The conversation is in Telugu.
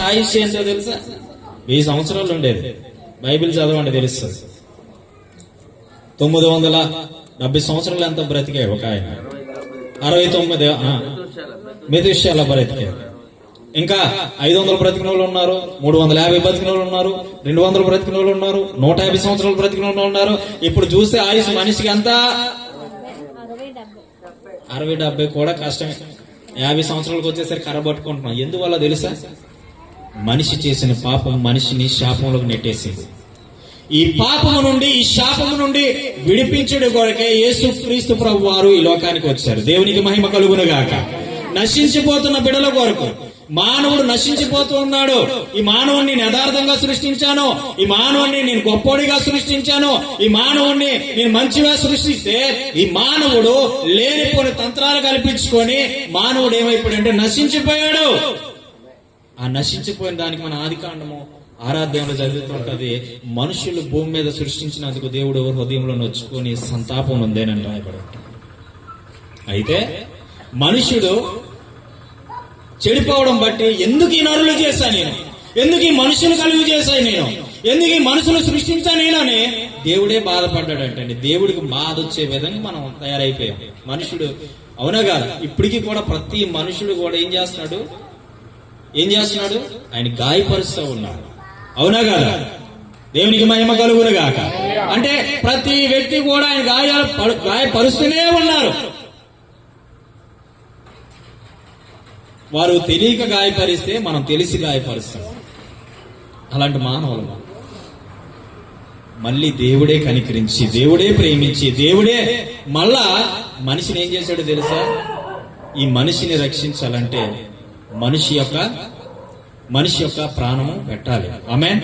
ఆయుష్ ఏంటో తెలుసా? 1000 సంవత్సరాలు ఉండేది. బైబిల్ చదవండి తెలుస్తుంది. 970 సంవత్సరాలు ఎంత బ్రతికాడు ఒక ఆయన. 69 మెతుషాల బ్రతికాడు. ఇంకా 500 బ్రతికిన వాళ్ళు ఉన్నారు, 350 బ్రతికిన వాళ్ళు ఉన్నారు, 200 బ్రతికిన వాళ్ళు ఉన్నారు, 150 సంవత్సరాలు బ్రతికిన వాళ్ళు ఉన్నారు. ఇప్పుడు చూస్తే ఆయుష్ మనిషికి ఎంత 60-70 కూడా కష్టమే. 50 సంవత్సరాలకు వచ్చేసరికి కర్రబట్టుకుంటున్నాం. ఎందువల్ల తెలుసా? మనిషి చేసిన పాపం మనిషిని శాపంలోకి నెట్టేసింది. ఈ పాపము నుండి, ఈ శాపము నుండి విడిపించుడు కొరకే యేసుక్రీస్తు ప్రభు వారు ఈ లోకానికి వచ్చారు. దేవునికి మహిమ కలుగును గాక. నశించిపోతున్న బిడ్డల కొరకు. మానవుడు నశించిపోతూ ఉన్నాడు. ఈ మానవుణ్ణి నేను యథార్థంగా సృష్టించాను, ఈ మానవుణ్ణి నేను గొప్పోడిగా సృష్టించాను, ఈ మానవుణ్ణి నేను మంచిగా సృష్టిస్తే ఈ మానవుడు లేనిపోని తంత్రాలు కల్పించుకొని మానవుడు ఏమైపోయాడంటే నశించిపోయాడు. ఆ నశించిపోయిన దానికి మన ఆదికాండము ఆరాధ్యంలో జరుగుతుంటది. మనుషులు భూమి మీద సృష్టించినందుకు దేవుడు హృదయంలో నొచ్చుకొని సంతాపం ఉందేనని రాయబడి. అయితే మనుషుడు చెడిపోవడం బట్టి ఎందుకు ఈ నరులు చేశా నేను, ఎందుకు ఈ మనుషులు కలుగు చేశాను నేను, ఎందుకు ఈ మనుషులు సృష్టించా నేను అని దేవుడే బాధపడ్డాడంటండి. దేవుడికి బాధ వచ్చే విధంగా మనం తయారైపోయాం. మనుషుడు అవునా కాదు? ఇప్పటికీ కూడా ప్రతి మనుషుడు కూడా ఏం చేస్తున్నాడు? ఆయన గాయపరుస్తూ ఉన్నాడు. అవునా కాదా? దేవునికి మహిమ కలుగును గాక. అంటే ప్రతి వ్యక్తి కూడా ఆయన గాయపరుస్తూనే ఉన్నారు. వారు తెలియక గాయపరిస్తే మనం తెలిసి గాయపరుస్తాం. అలాంటి మానవులు మళ్ళీ దేవుడే కనికరించి, దేవుడే ప్రేమించి, దేవుడే మళ్ళా మనిషిని ఏం చేశాడో తెలుసా? ఈ మనిషిని రక్షించాలంటే మనిషి యొక్క ప్రాణము పెట్టాలి. ఆమేన్.